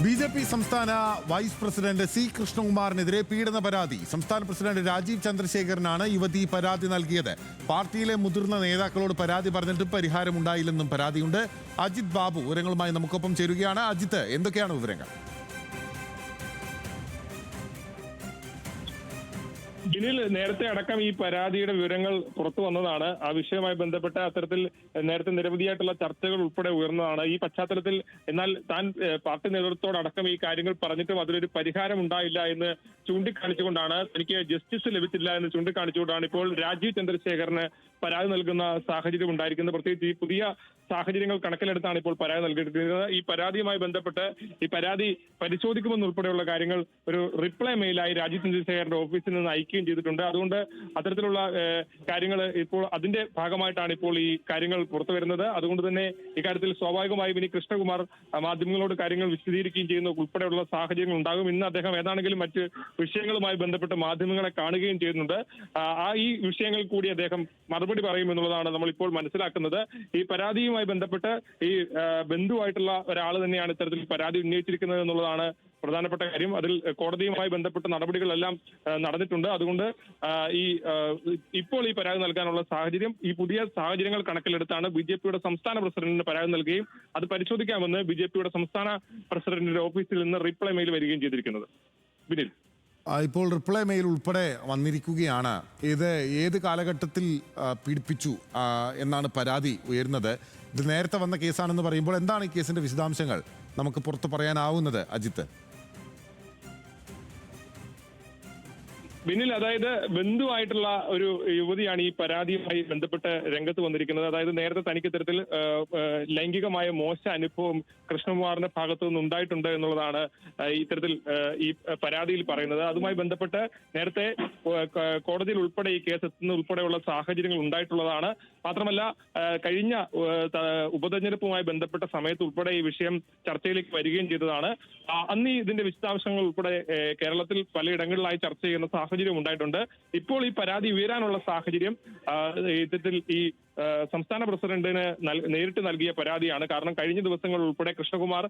BJP. സംസ്ഥാന vice president C കൃഷ്ണകുമാറിനെതിരെ പീഡന പരാതി. സംസ്ഥാന പ്രസിഡന്റ് രാജീവ് ചന്ദ്രശേഖരനാണ് യുവതി പരാതി നൽകിയത്. പാർട്ടിയിലെ മുതിർന്ന നേതാക്കളോട് പരാതി പറഞ്ഞിട്ടും പരിഹാരമുണ്ടായില്ലെന്നും പരാതിയുണ്ട്. അജിത് ബാബു വിവരങ്ങളുമായി നമുക്കൊപ്പം ചേരുകയാണ്. അജിത്ത്, എന്തൊക്കെയാണ് വിവരങ്ങൾ? ബിനിൽ, നേരത്തെ അടക്കം ഈ പരാതിയുടെ വിവരങ്ങൾ പുറത്തു വന്നതാണ്. ആ വിഷയവുമായി ബന്ധപ്പെട്ട അത്തരത്തിൽ നേരത്തെ നിരവധിയായിട്ടുള്ള ചർച്ചകൾ ഉൾപ്പെടെ ഉയർന്നതാണ്. ഈ പശ്ചാത്തലത്തിൽ എന്നാൽ താൻ പാർട്ടി നേതൃത്വത്തോടക്കം ഈ കാര്യങ്ങൾ പറഞ്ഞിട്ടും അതിലൊരു പരിഹാരം ഉണ്ടായില്ല എന്ന് ചൂണ്ടിക്കാണിച്ചുകൊണ്ടാണ്, തനിക്ക് ജസ്റ്റിസ് ലഭിച്ചില്ല എന്ന് ചൂണ്ടിക്കാണിച്ചുകൊണ്ടാണ് ഇപ്പോൾ രാജീവ് ചന്ദ്രശേഖറിന് പരാതി നൽകുന്ന സാഹചര്യം ഉണ്ടായിരിക്കുന്നത്. പ്രത്യേകിച്ച് ഈ പുതിയ സാഹചര്യങ്ങൾ കണക്കിലെടുത്താണ് ഇപ്പോൾ പരാതി നൽകിയിരിക്കുന്നത്. ഈ പരാതിയുമായി ബന്ധപ്പെട്ട് ഈ പരാതി പരിശോധിക്കുമെന്നുൾപ്പെടെയുള്ള കാര്യങ്ങൾ ഒരു റിപ്ലൈ മെയിലായി രാജീവ് ചന്ദ്രശേഖരന്റെ ഓഫീസിൽ നിന്ന് അയക്കുകയും ചെയ്തിട്ടുണ്ട്. അതുകൊണ്ട് അത്തരത്തിലുള്ള കാര്യങ്ങൾ ഇപ്പോൾ അതിന്റെ ഭാഗമായിട്ടാണ് ഇപ്പോൾ ഈ കാര്യങ്ങൾ പുറത്തു വരുന്നത്. അതുകൊണ്ട് തന്നെ ഇക്കാര്യത്തിൽ സ്വാഭാവികമായും ഇനി കൃഷ്ണകുമാർ മാധ്യമങ്ങളോട് കാര്യങ്ങൾ വിശദീകരിക്കുകയും ചെയ്യുന്ന ഉൾപ്പെടെയുള്ള സാഹചര്യങ്ങൾ ഉണ്ടാകും. ഇന്ന് അദ്ദേഹം ഏതാണെങ്കിലും മറ്റ് വിഷയങ്ങളുമായി ബന്ധപ്പെട്ട് മാധ്യമങ്ങളെ കാണുകയും ചെയ്യുന്നുണ്ട്. ഈ വിഷയങ്ങൾ കൂടി അദ്ദേഹം മറുപടി പറയുമെന്നുള്ളതാണ് നമ്മൾ ഇപ്പോൾ മനസ്സിലാക്കുന്നത്. ഈ പരാതിയുമായി ബന്ധപ്പെട്ട് ഈ ബന്ധുവായിട്ടുള്ള ഒരാൾ തന്നെയാണ് ഇത്തരത്തിൽ പരാതി ഉന്നയിച്ചിരിക്കുന്നത് എന്നുള്ളതാണ് പ്രധാനപ്പെട്ട കാര്യം. അതിൽ കോടതിയുമായി ബന്ധപ്പെട്ട നടപടികളെല്ലാം നടന്നിട്ടുണ്ട്. അതുകൊണ്ട് ഇപ്പോൾ ഈ പരാതി നൽകാനുള്ള സാഹചര്യം, ഈ പുതിയ സാഹചര്യങ്ങൾ കണക്കിലെടുത്താണ് ബി.ജെ.പിയുടെ സംസ്ഥാന പ്രസിഡന്റിന് പരാതി നൽകുകയും അത് പരിശോധിക്കാമെന്ന് ബി.ജെ.പിയുടെ സംസ്ഥാന പ്രസിഡന്റിന്റെ ഓഫീസിൽ നിന്ന് റിപ്ലൈ മെയിൽ വരികയും ചെയ്തിരിക്കുന്നത്. ബിനിൽ, ഇപ്പോൾ റിപ്ലൈ മെയിൽ ഉൾപ്പെടെ വന്നിരിക്കുകയാണ്. ഇത് ഏത് കാലഘട്ടത്തിൽ പീഡിപ്പിച്ചു എന്നാണ് പരാതി ഉയരുന്നത്. ഇത് നേരത്തെ വന്ന കേസാണെന്ന് പറയുമ്പോൾ എന്താണ് ഈ കേസിന്റെ വിശദാംശങ്ങൾ നമുക്ക് പുറത്ത് പറയാനാവുന്നത്, അജിത്ത്? ബിനിൽ, അതായത് ബന്ധുവായിട്ടുള്ള ഒരു യുവതിയാണ് ഈ പരാതിയുമായി ബന്ധപ്പെട്ട് രംഗത്ത് വന്നിരിക്കുന്നത്. അതായത് നേരത്തെ തനിക്ക് ഇത്തരത്തിൽ ലൈംഗികമായ മോശ അനുഭവം കൃഷ്ണകുമാറിന്റെ ഭാഗത്തു നിന്ന് ഉണ്ടായിട്ടുണ്ട് എന്നുള്ളതാണ് ഇത്തരത്തിൽ ഈ പരാതിയിൽ പറയുന്നത്. അതുമായി ബന്ധപ്പെട്ട് നേരത്തെ കോടതിയിൽ ഉൾപ്പെടെ ഈ കേസ് എത്തുന്ന ഉൾപ്പെടെയുള്ള സാഹചര്യങ്ങൾ ഉണ്ടായിട്ടുള്ളതാണ്. മാത്രമല്ല, കഴിഞ്ഞ ഉപതെരഞ്ഞെടുപ്പുമായി ബന്ധപ്പെട്ട സമയത്ത് ഉൾപ്പെടെ ഈ വിഷയം ചർച്ചയിലേക്ക് വരികയും ചെയ്തതാണ്. അന്ന് ഇതിന്റെ വിശദാംശങ്ങൾ ഉൾപ്പെടെ കേരളത്തിൽ പലയിടങ്ങളിലായി ചർച്ച ചെയ്യുന്ന സാഹചര്യം ഉണ്ടായിട്ടുണ്ട്. ഇപ്പോൾ ഈ പരാതി ഉയരാനുള്ള സാഹചര്യം ഇത്തരത്തിൽ ഈ സംസ്ഥാന പ്രസിഡന്റിന് നേരിട്ട് നൽകിയ പരാതിയാണ്. കാരണം കഴിഞ്ഞ ദിവസങ്ങളിൽ ഉൾപ്പെടെ കൃഷ്ണകുമാർ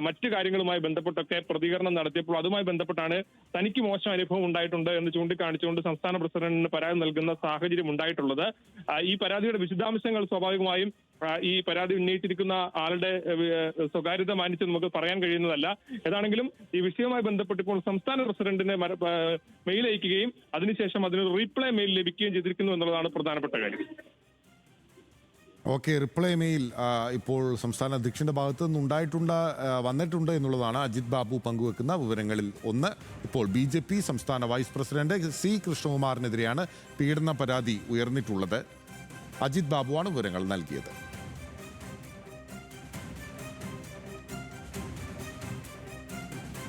മറ്റു കാര്യങ്ങളുമായി ബന്ധപ്പെട്ടൊക്കെ പ്രതികരണം നടത്തിയപ്പോൾ അതുമായി ബന്ധപ്പെട്ടാണ് തനിക്ക് മോശം അനുഭവം ഉണ്ടായിട്ടുണ്ട് എന്ന് ചൂണ്ടിക്കാണിച്ചുകൊണ്ട് സംസ്ഥാന പ്രസിഡന്റിന് പരാതി നൽകുന്ന സാഹചര്യം ഉണ്ടായിട്ടുള്ളത്. ഈ പരാതിയുടെ വിശദാംശങ്ങൾ സ്വാഭാവികമായും ഈ പരാതി ഉന്നയിച്ചിരിക്കുന്ന ആളുടെ സ്വകാര്യത മാനിച്ച് നമുക്ക് പറയാൻ കഴിയുന്നതല്ല. ഏതാണെങ്കിലും ഈ വിഷയവുമായി ബന്ധപ്പെട്ട് ഇപ്പോൾ സംസ്ഥാന പ്രസിഡന്റിന് മെയിൽ അയക്കുകയും അതിനുശേഷം അതിന് റീപ്ലൈ മെയിൽ ലഭിക്കുകയും ചെയ്തിരിക്കുന്നു എന്നുള്ളതാണ് പ്രധാനപ്പെട്ട കാര്യം. ഓക്കെ, റിപ്ലൈ മെയിൽ ഇപ്പോൾ സംസ്ഥാന അധ്യക്ഷന്റെ ഭാഗത്ത് നിന്ന് വന്നിട്ടുണ്ട് എന്നുള്ളതാണ് അജിത് ബാബു പങ്കുവെക്കുന്ന വിവരങ്ങളിൽ ഒന്ന്. ഇപ്പോൾ ബി.ജെ.പി. സംസ്ഥാന വൈസ് പ്രസിഡന്റ് സി കൃഷ്ണകുമാറിനെതിരെയാണ് പീഡന പരാതി ഉയർന്നിട്ടുള്ളത്. അജിത് ബാബുവാണ് വിവരങ്ങൾ നൽകിയത്.